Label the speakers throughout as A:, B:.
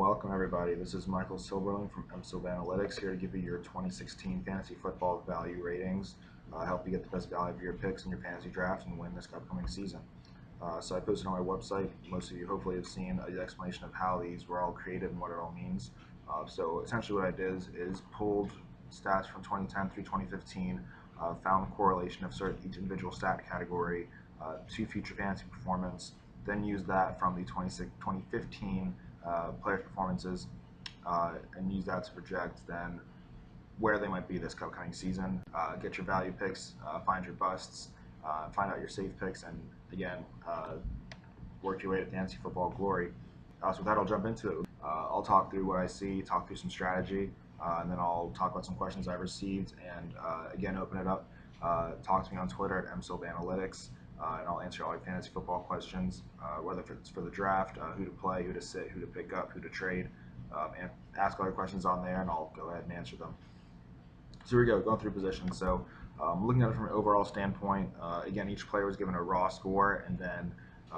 A: Welcome everybody. This is Michael Silverling from MSilb Analytics here to give you your 2016 fantasy football value ratings. Help you get the best value for your picks in your fantasy draft and win this upcoming season. So I posted on my website. Most of you hopefully have seen the explanation of how these were all created and what it all means. So essentially what I did is pulled stats from 2010 through 2015, found the correlation of each individual stat category to future fantasy performance, then used that from the 2015 players' performances and use that to project then where they might be this upcoming season. Get your value picks, find your busts, find out your safe picks, and again, work your way to fantasy football glory. So with that, I'll jump into it. I'll talk through what I see, talk through some strategy, and then I'll talk about some questions I've received, and again, open it up. Talk to me on Twitter at MSilb Analytics. And I'll answer all your fantasy football questions, whether it's for the draft, who to play, who to sit, who to pick up, who to trade, and ask all your questions on there, and I'll go ahead and answer them. So here we go, going through positions. So looking at it from an overall standpoint, again, each player was given a raw score, and then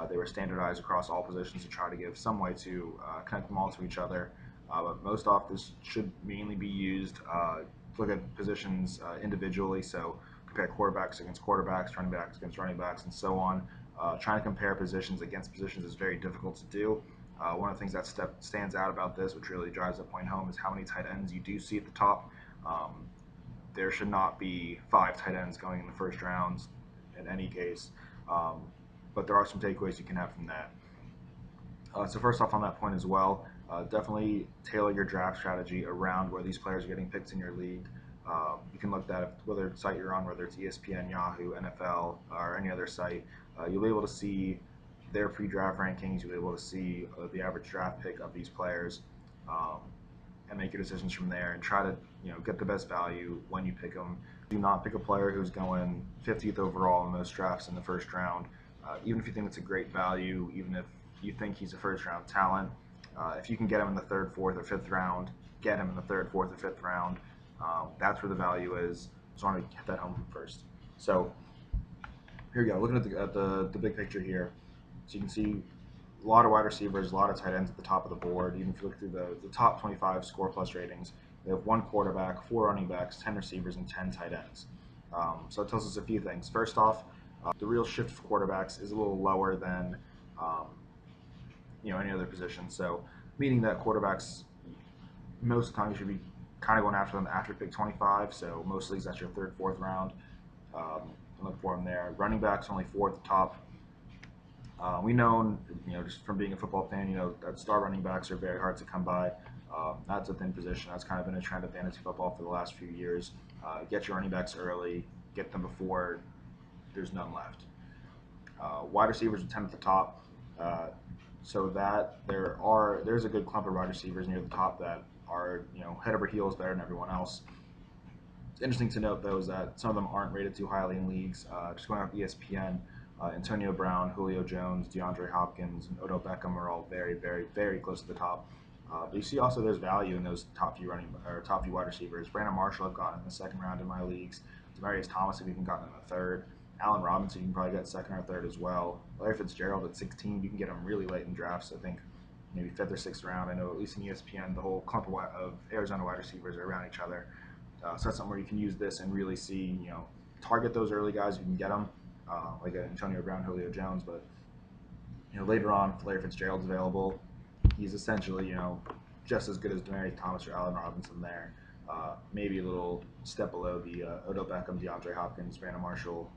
A: they were standardized across all positions to try to give some way to connect them all to each other. But most often this should mainly be used to look at positions individually. So compare quarterbacks against quarterbacks, running backs against running backs, and so on. Trying to compare positions against positions is very difficult to do. One of the things that stands out about this, which really drives the point home, is how many tight ends you do see at the top. There should not be 5 tight ends going in the first rounds in any case, but there are some takeaways you can have from that. So first off on that point as well, definitely tailor your draft strategy around where these players are getting picked in your league. You can look at whether site you're on, whether it's ESPN, Yahoo, NFL, or any other site. You'll be able to see their pre-draft rankings. You'll be able to see the average draft pick of these players, and make your decisions from there. And try to get the best value when you pick them. Do not pick a player who's going 50th overall in most drafts in the first round, even if you think it's a great value, even if you think he's a first-round talent. If you can get him in the 3rd, 4th, or 5th round, get him in the 3rd, 4th, or 5th round. That's where the value is. Just want to hit that home first. So here we go. Looking at the big picture here, so you can see a lot of wide receivers, a lot of tight ends at the top of the board. Even if you look through the top 25 score plus ratings, they have 1 quarterback, 4 running backs, 10 receivers, and 10 tight ends. So it tells us a few things. First off, the real shift for quarterbacks is a little lower than any other position. So meaning that quarterbacks most of the time you should be kind of going after them after pick 25, so most leagues that's your 3rd, 4th round. Look for them there. Running backs only 4 at the top. We know, just from being a football fan, that star running backs are very hard to come by. That's a thin position. That's kind of been a trend of fantasy football for the last few years. Get your running backs early, get them before there's none left. Wide receivers are 10 at the top, so that there's a good clump of wide receivers near the top that are head over heels better than everyone else. It's interesting to note though is that some of them aren't rated too highly in leagues. Just going off ESPN, Antonio Brown, Julio Jones, DeAndre Hopkins, and Odell Beckham are all very, very, very close to the top. But you see also there's value in those top few wide receivers. Brandon Marshall I've gotten in the 2nd round in my leagues. Demaryius Thomas I've even gotten in the 3rd. Allen Robinson you can probably get 2nd or 3rd as well. Larry Fitzgerald at 16 you can get him really late in drafts. I think maybe 5th or 6th round. I know at least in ESPN the whole clump of Arizona wide receivers are around each other. So that's something where you can use this and really see, target those early guys you can get them, like Antonio Brown, Julio Jones. But later on, if Larry Fitzgerald's available, he's essentially just as good as Demaryius Thomas or Allen Robinson there. Maybe a little step below the Odell Beckham, DeAndre Hopkins, Brandon Marshall,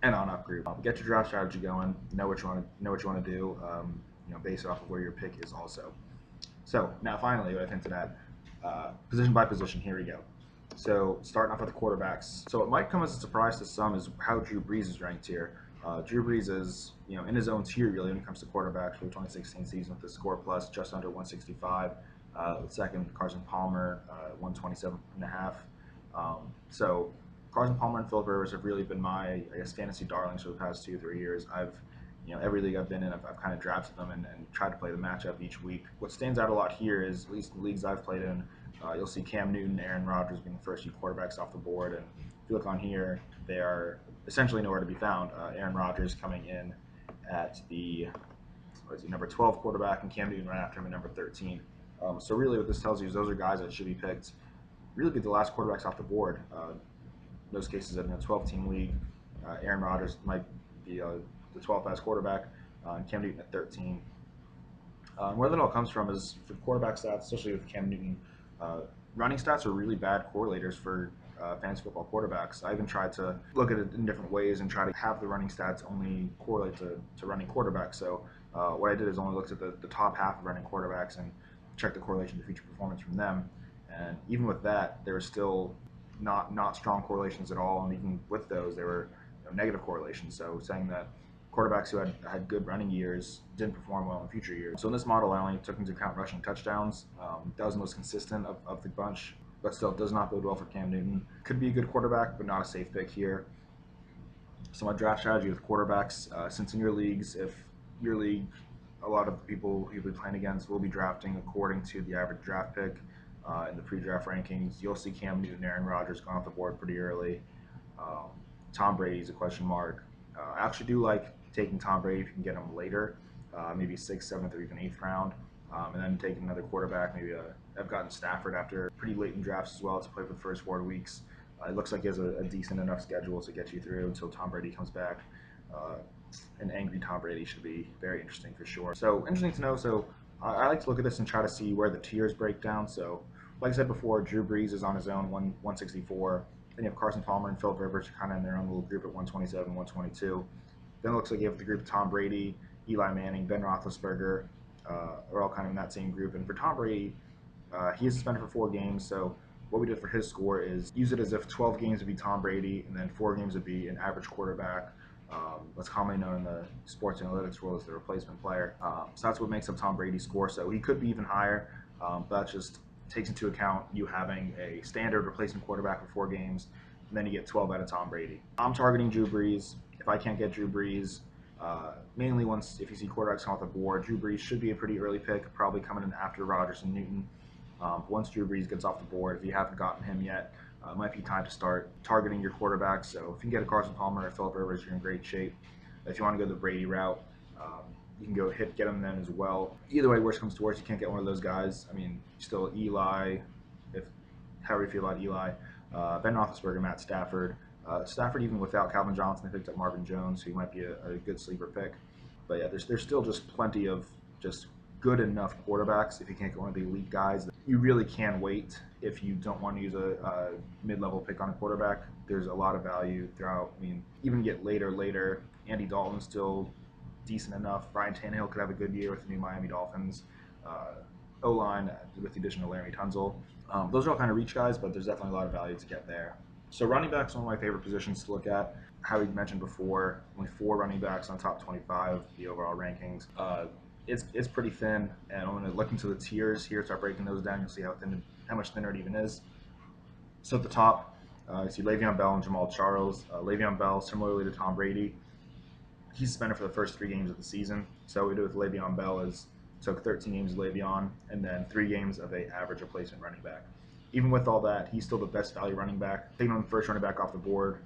A: and on up group. Get your draft strategy going. Know what you want to do. Based off of where your pick is also. So now finally, what I think to that, position by position, here we go. So starting off with the quarterbacks. So it might come as a surprise to some is how Drew Brees is ranked here. Drew Brees is in his own tier really when it comes to quarterbacks for the 2016 season with the score plus just under 165. Second, Carson Palmer, 127.5. So Carson Palmer and Philip Rivers have really been my fantasy darlings for the past 2 or 3 years. Every league I've been in, I've kind of drafted them and tried to play the matchup each week. What stands out a lot here is, at least in the leagues I've played in, you'll see Cam Newton, Aaron Rodgers being the first few quarterbacks off the board. And if you look on here, they are essentially nowhere to be found. Aaron Rodgers coming in at the number 12 quarterback, and Cam Newton right after him at number 13. So really what this tells you is those are guys that should be picked, really be the last quarterbacks off the board. In those cases in a 12-team league, Aaron Rodgers might be the 12th best quarterback, and Cam Newton at 13. Where that all comes from is for quarterback stats, especially with Cam Newton, running stats are really bad correlators for fantasy football quarterbacks. I even tried to look at it in different ways and try to have the running stats only correlate to running quarterbacks. So what I did is only looked at the top half of running quarterbacks and checked the correlation to future performance from them. And even with that, there were still not strong correlations at all. And even with those, there were negative correlations. So saying that quarterbacks who had good running years didn't perform well in future years. So in this model, I only took into account rushing touchdowns. That was the most consistent of the bunch, but still does not bode well for Cam Newton. Could be a good quarterback, but not a safe pick here. So my draft strategy with quarterbacks, since in your leagues, if your league, a lot of the people you'll be playing against will be drafting according to the average draft pick in the pre-draft rankings, you'll see Cam Newton, Aaron Rodgers going off the board pretty early. Tom Brady's a question mark. I actually do like taking Tom Brady if you can get him later, maybe 6th, 7th, or even 8th round, and then taking another quarterback. Maybe I've gotten Stafford after pretty late in drafts as well to play for the first 4 weeks. It looks like he has a decent enough schedule to get you through until Tom Brady comes back. An angry Tom Brady should be very interesting for sure. So interesting to know. So I like to look at this and try to see where the tiers break down. So like I said before, Drew Brees is on his own, 164. Then you have Carson Palmer and Philip Rivers kind of in their own little group at 127, 122. Then it looks like you have the group Tom Brady, Eli Manning, Ben Roethlisberger, are all kind of in that same group. And for Tom Brady, he is suspended for 4 games. So what we did for his score is use it as if 12 games would be Tom Brady, and then 4 games would be an average quarterback. That's commonly known in the sports analytics world as the replacement player. So that's what makes up Tom Brady's score. So he could be even higher, but that just takes into account you having a standard replacement quarterback for 4 games, and then you get 12 out of Tom Brady. I'm targeting Drew Brees. If I can't get Drew Brees, mainly if you see quarterbacks come off the board, Drew Brees should be a pretty early pick, probably coming in after Rodgers and Newton. Once Drew Brees gets off the board, if you haven't gotten him yet, it might be time to start targeting your quarterbacks. So if you can get a Carson Palmer or Philip Rivers, you're in great shape. If you want to go the Brady route, you can get him then as well. Either way, worst comes to worst, you can't get one of those guys. I mean, still Eli, however you feel about Eli, Ben Roethlisberger, Matt Stafford. Stafford, even without Calvin Johnson, they picked up Marvin Jones, who might be a good sleeper pick. But yeah, there's still just plenty of just good enough quarterbacks. If you can't get one of the elite guys, you really can wait if you don't want to use a mid-level pick on a quarterback. There's a lot of value throughout. I mean, even get later. Andy Dalton's still decent enough. Ryan Tannehill could have a good year with the new Miami Dolphins. O-line with the addition of Laremy Tunsil. Those are all kind of reach guys, but there's definitely a lot of value to get there. So running backs are one of my favorite positions to look at. How we mentioned before, only 4 running backs on top 25, the overall rankings. It's pretty thin, and I'm going to look into the tiers here, start breaking those down. You'll see how much thinner it even is. So at the top, you see Le'Veon Bell and Jamal Charles. Le'Veon Bell, similarly to Tom Brady, he's suspended for the first 3 games of the season. So what we do with Le'Veon Bell is took 13 games of Le'Veon and then 3 games of a average replacement running back. Even with all that, he's still the best value running back. Taking him the first running back off the board,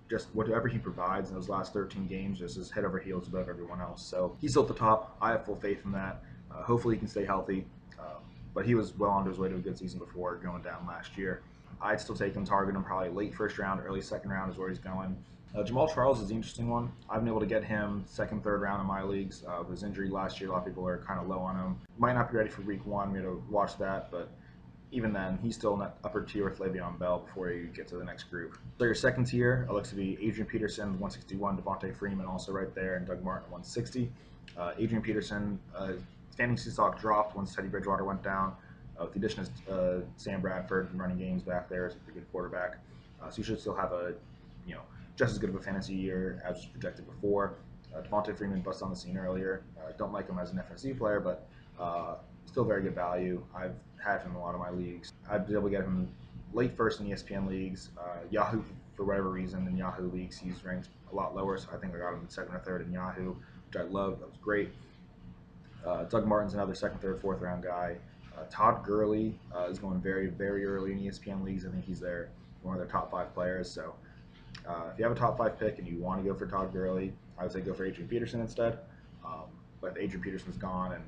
A: just whatever he provides in those last 13 games just is head over heels above everyone else. So he's still at the top. I have full faith in that. Hopefully he can stay healthy. But he was well on his way to a good season before going down last year. I'd still take him, target him probably late first round, early second round is where he's going. Jamal Charles is the interesting one. I've been able to get him second, third round in my leagues. With his injury last year, a lot of people are kind of low on him. Might not be ready for week 1. We had to watch that, but even then, he's still in that upper tier with Le'Veon Bell before you get to the next group. So your second tier looks to be Adrian Peterson, 161, Devontae Freeman also right there, and Doug Martin, 160. Adrian Peterson, standing stock dropped once Teddy Bridgewater went down. With the addition of Sam Bradford and running games back there, is a pretty good quarterback. So you should still have just as good of a fantasy year as projected before. Devontae Freeman busted on the scene earlier. Don't like him as an FSU player, but still very good value. I've had him in a lot of my leagues. I've been able to get him late first in ESPN leagues. Yahoo, for whatever reason, in Yahoo leagues, he's ranked a lot lower, so I think I got him second or third in Yahoo, which I love. That was great. Doug Martin's another second, third, fourth round guy. Todd Gurley is going very, very early in ESPN leagues. I think he's one of their top 5 players. So if you have a top 5 pick and you want to go for Todd Gurley, I would say go for Adrian Peterson instead. But Adrian Peterson's gone and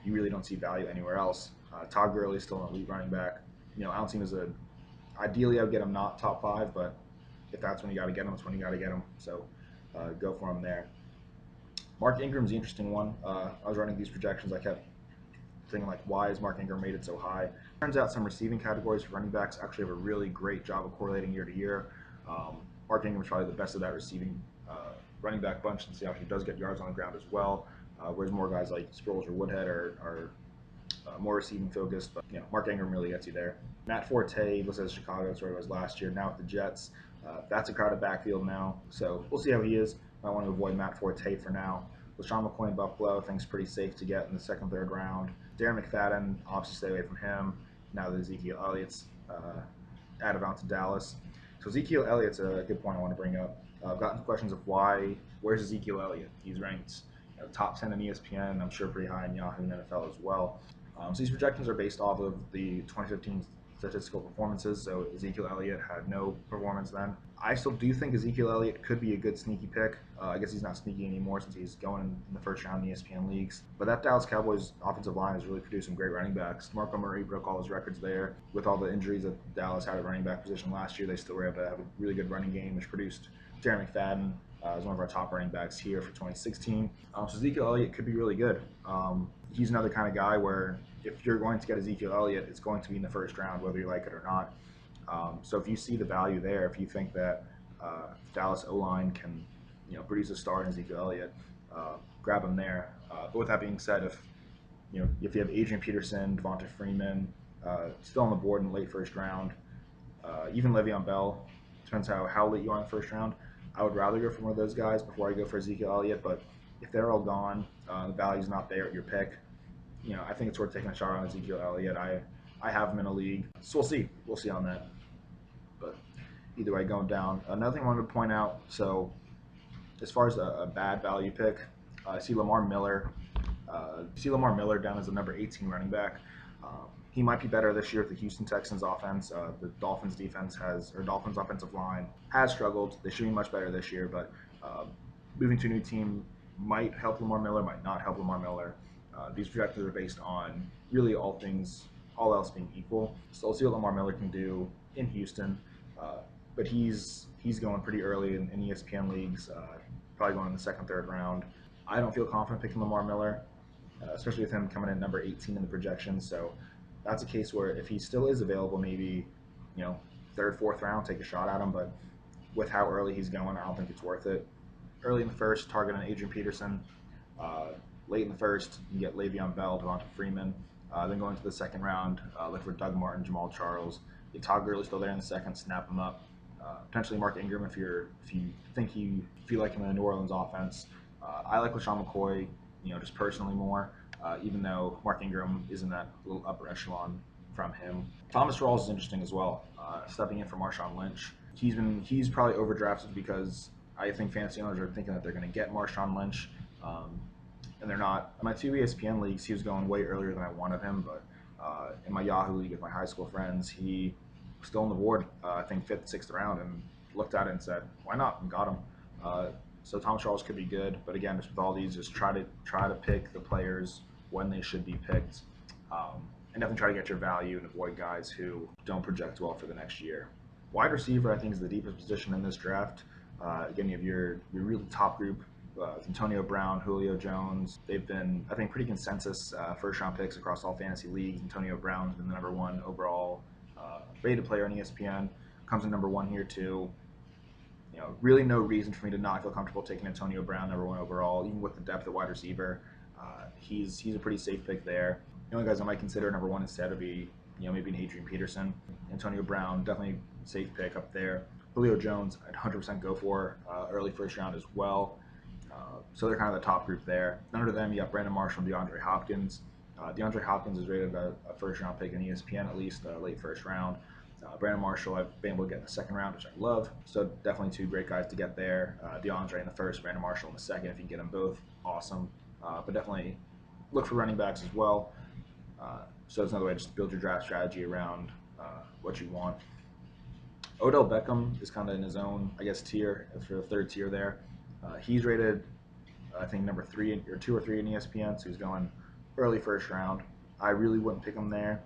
A: you really don't see value anywhere else. Todd Gurley's still an elite running back. I don't see him as ideally I would get him not top 5, but if that's when you got to get him, that's when you got to get him. So go for him there. Mark Ingram's the interesting one. I was running these projections. I kept thinking, like, why is Mark Ingram rated so high? Turns out some receiving categories for running backs actually have a really great job of correlating year to year. Mark Ingram's probably the best of that receiving running back bunch, since he actually does get yards on the ground as well. Whereas more guys like Sproles or Woodhead are more receiving focused, but Mark Ingram really gets you there. Matt Forte was at Chicago, that's where he was last year. Now with the Jets, that's a crowded backfield now, so we'll see how he is. I want to avoid Matt Forte for now. LaShawn McCoy in Buffalo, I think is pretty safe to get in the 2nd, 3rd round. Darren McFadden, obviously stay away from him. Now that Ezekiel Elliott's added on to Dallas. So Ezekiel Elliott's a good point I want to bring up. I've gotten questions of where's Ezekiel Elliott? He's ranked top 10 in ESPN, and I'm sure pretty high in Yahoo and NFL as well. So these projections are based off of the 2015 statistical performances, so Ezekiel Elliott had no performance then. I still do think Ezekiel Elliott could be a good sneaky pick. I guess he's not sneaky anymore since he's going in the 1st round in ESPN leagues. But that Dallas Cowboys offensive line is really producing great running backs. DeMarco Murray broke all his records there. With all the injuries that Dallas had at running back position last year, they still were able to have a really good running game, which produced Darren McFadden as one of our top running backs here for 2016. So Ezekiel Elliott could be really good. He's another kind of guy where if you're going to get Ezekiel Elliott, it's going to be in the 1st round, whether you like it or not. So if you see the value there, if you think that Dallas O-line can produce a star in Ezekiel Elliott, grab him there. But with that being said, if you have Adrian Peterson, Devonta Freeman still on the board in the late 1st round, even Le'Veon Bell, depends how late you are in the 1st round. I would rather go for one of those guys before I go for Ezekiel Elliott, but if they're all gone, the value's not there at your pick, I think it's worth taking a shot on Ezekiel Elliott. I have him in a league, so we'll see on that. But either way, going down. Another thing I wanted to point out, so as far as a bad value pick, I see Lamar Miller. Down as the number 18 running back. He might be better this year with the Houston Texans offense. The Dolphins offensive line has struggled. They should be much better this year, but moving to a new team might help Lamar Miller, might not help Lamar Miller. These projections are based on really all else being equal. So we'll see what Lamar Miller can do in Houston. But he's going pretty early in ESPN leagues, probably going in the 2nd, 3rd round. I don't feel confident picking Lamar Miller, especially with him coming in number 18 in the projections. So that's a case where if he still is available, maybe 3rd, 4th round, take a shot at him. But with how early he's going, I don't think it's worth it. Early in the 1st, target on Adrian Peterson. Late in the 1st, you get Le'Veon Bell, Devonta Freeman. Then going to the 2nd round, look for Doug Martin, Jamal Charles. Get Todd Gurley still there in the 2nd, snap him up. Potentially Mark Ingram if you feel like him in the New Orleans offense. I like LaShawn McCoy, just personally more, even though Mark Ingram is in that little upper echelon from him. Thomas Rawls is interesting as well, stepping in for Marshawn Lynch. He's probably overdrafted because I think fantasy owners are thinking that they're going to get Marshawn Lynch, and they're not. In my 2 ESPN leagues, he was going way earlier than I wanted him, but in my Yahoo league with my high school friends, he was still on the board, I think 5th, 6th round, and looked at it and said, why not, and got him. So Thomas Rawls could be good, but again, just with all these, just try to pick the players when they should be picked, and definitely try to get your value and avoid guys who don't project well for the next year. Wide receiver, I think, is the deepest position in this draft. Again, you have your really top group, Antonio Brown, Julio Jones. They've been, I think, pretty consensus 1st round picks across all fantasy leagues. Antonio Brown's been the number 1 overall rated player on ESPN. Comes in number 1 here too. Really no reason for me to not feel comfortable taking Antonio Brown number 1 overall, even with the depth at wide receiver. He's a pretty safe pick there. The only guys I might consider number 1 instead would be maybe an Adrian Peterson. Antonio Brown, definitely safe pick up there. Julio Jones, I'd 100% go for early 1st round as well. So they're kind of the top group there. Under them, you got Brandon Marshall and DeAndre Hopkins. DeAndre Hopkins is rated a 1st round pick in ESPN, at least late 1st round. Brandon Marshall, I've been able to get in the 2nd round, which I love. So definitely 2 great guys to get there. DeAndre in the 1st, Brandon Marshall in the 2nd. If you can get them both, awesome. But definitely look for running backs as well. So it's another way to just build your draft strategy around what you want. Odell Beckham is kind of in his own, I guess, tier, for the 3rd tier there. He's rated I think number 3 or 2 or 3 in ESPN, so he's going early first round. I really wouldn't pick him there.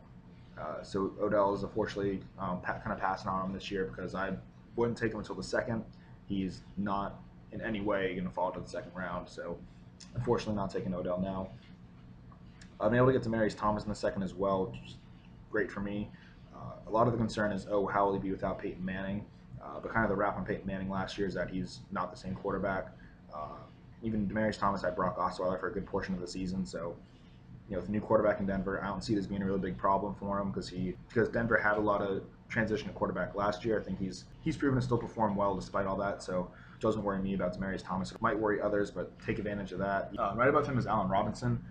A: So Odell is unfortunately kind of passing on him this year because I wouldn't take him until the second. He's not in any way going to fall to the second round, so unfortunately not taking Odell now. I'm able to get Demaryius Thomas in the second as well, which is great for me. A lot of the concern is, how will he be without Peyton Manning? But kind of the rap on Peyton Manning last year is that he's not the same quarterback. Even Demaryius Thomas had Brock Osweiler for a good portion of the season, so with the new quarterback in Denver, I don't see this being a really big problem for him because Denver had a lot of transition to quarterback last year. I think he's proven to still perform well despite all that, so it doesn't worry me about Demaryius Thomas. It might worry others, but take advantage of that. Right above him is Allen Robinson.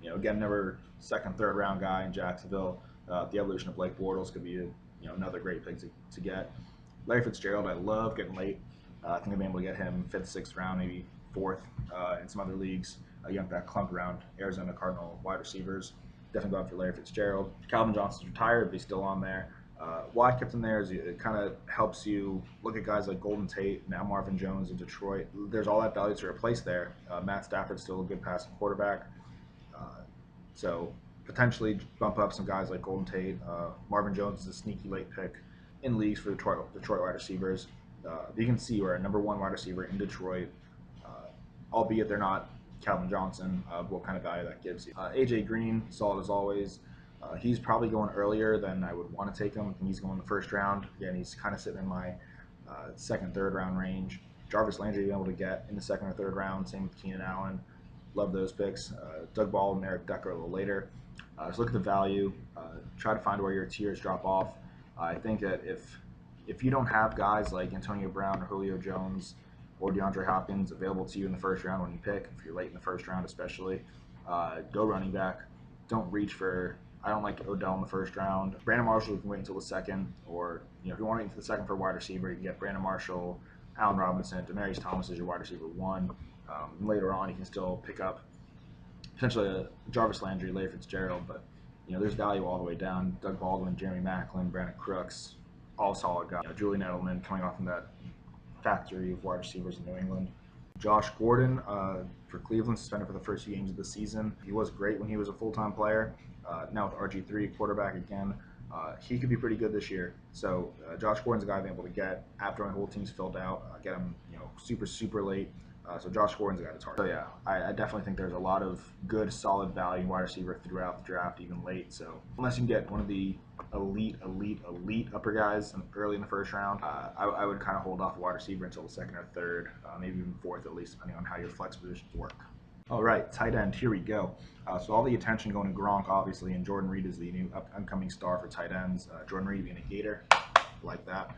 A: Again, never second, third round guy in Jacksonville. The evolution of Blake Bortles could be another great pick to get. Larry Fitzgerald, I love getting late. I think I've been able to get him 5th, 6th round, maybe 4th in some other leagues. That clump around Arizona Cardinal wide receivers. Definitely go after Larry Fitzgerald. Calvin Johnson's retired, but he's still on there. Why I kept him there is it kind of helps you look at guys like Golden Tate, now Marvin Jones in Detroit. There's all that value to replace there. Matt Stafford's still a good passing quarterback. So potentially bump up some guys like Golden Tate. Marvin Jones is a sneaky late pick in leagues for Detroit wide receivers. You can see we're a number 1 wide receiver in Detroit, albeit they're not Calvin Johnson, what kind of value that gives you. AJ Green, solid as always. He's probably going earlier than I would want to take him. I think he's going in the 1st round. Again, he's kind of sitting in my 2nd, 3rd round range. Jarvis Landry you're able to get in the 2nd or 3rd round. Same with Keenan Allen. Love those picks. Doug Baldwin and Eric Decker a little later. So look at the value. Try to find where your tiers drop off. I think that if you don't have guys like Antonio Brown or Julio Jones or DeAndre Hopkins available to you in the 1st round when you pick, if you're late in the 1st round especially, go running back. Don't reach for, I don't like Odell in the 1st round. Brandon Marshall, you can wait until the 2nd, or if you want to wait until the 2nd for a wide receiver, you can get Brandon Marshall, Allen Robinson, Demaryius Thomas is your wide receiver 1. Later on, you can still pick up potentially a Jarvis Landry, Larry Fitzgerald, but there's value all the way down. Doug Baldwin, Jeremy Maclin, Brandon Crooks, all solid guys. Julian Edelman coming off from that factory of wide receivers in New England. Josh Gordon for Cleveland, suspended for the first few games of the season. He was great when he was a full-time player. Now with RG3 quarterback again, he could be pretty good this year. So Josh Gordon's a guy I've been able to get after my whole team's filled out. Get him super late. So Josh Gordon's a guy to target. So yeah, I definitely think there's a lot of good, solid value wide receiver throughout the draft, even late. So unless you can get one of the elite upper guys early in the 1st round, I would kind of hold off a wide receiver until the 2nd or 3rd, maybe even 4th at least, depending on how your flex positions work. All right, tight end, here we go. So all the attention going to Gronk, obviously, and Jordan Reed is the new upcoming star for tight ends. Jordan Reed being a Gator, like that.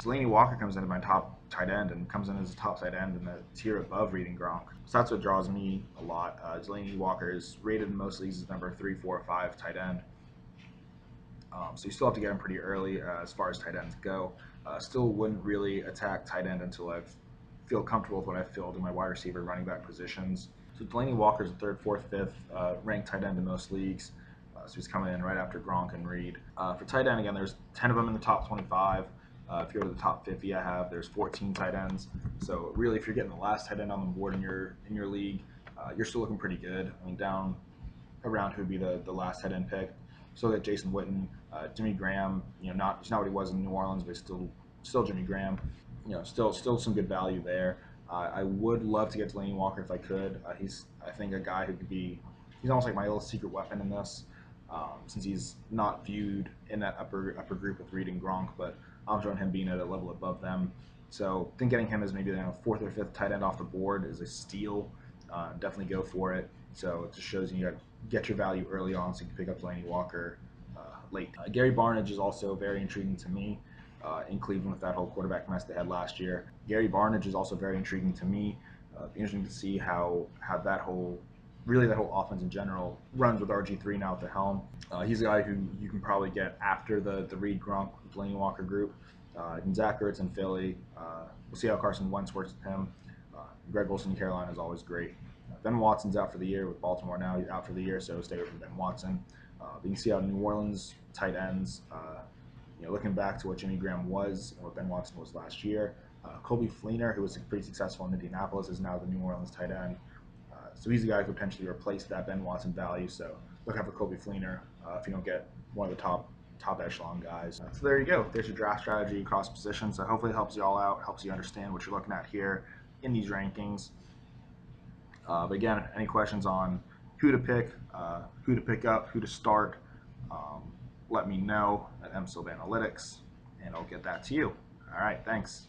A: Delaney Walker comes into my top tight end and comes in as a top tight end in the tier above Reed and Gronk. So that's what draws me a lot. Delaney Walker is rated in most leagues as number 3, 4, 5 tight end. So you still have to get him pretty early as far as tight ends go. Still wouldn't really attack tight end until I feel comfortable with what I filled in my wide receiver, running back positions. So Delaney Walker is the 3rd, 4th, 5th ranked tight end in most leagues. So he's coming in right after Gronk and Reed. For tight end, again, there's 10 of them in the top 25. If you go to the top 50, there's 14 tight ends. So really, if you're getting the last tight end on the board in your league, you're still looking pretty good. I mean, down around who would be the last tight end pick. So that Jason Witten, Jimmy Graham, he's not what he was in New Orleans, but still Jimmy Graham. Still some good value there. I would love to get Delaney Walker if I could. He's, I think, a guy who could be. He's almost like my little secret weapon in this, since he's not viewed in that upper group with Reed and Gronk, but I'm showing him being at a level above them. So I think getting him as maybe 4th or 5th tight end off the board is a steal. Definitely go for it. So it just shows you got to get your value early on so you can pick up Delaney Walker late. Gary Barnidge is also very intriguing to me in Cleveland with that whole quarterback mess they had last year. Gary Barnidge is also very intriguing to me. Be interesting to see how that whole offense in general runs with RG3 now at the helm. He's a guy who you can probably get after the Reed, Gronk, Delaney Walker group. And Zach Ertz in Philly. We'll see how Carson Wentz works with him. Greg Olsen in Carolina is always great. Ben Watson's out for the year with Baltimore now. He's out for the year, so stay away from Ben Watson. But you can see how New Orleans tight ends, looking back to what Jimmy Graham was and what Ben Watson was last year, Colby Fleener, who was pretty successful in Indianapolis, is now the New Orleans tight end. So he's the guy who could potentially replace that Ben Watson value. So look out for Colby Fleener if you don't get one of the top echelon guys. So there you go. There's your draft strategy across positions. So hopefully it helps you all out, helps you understand what you're looking at here in these rankings. But again, any questions on who to pick up, who to start, let me know at MSilb Analytics, and I'll get that to you. All right, thanks.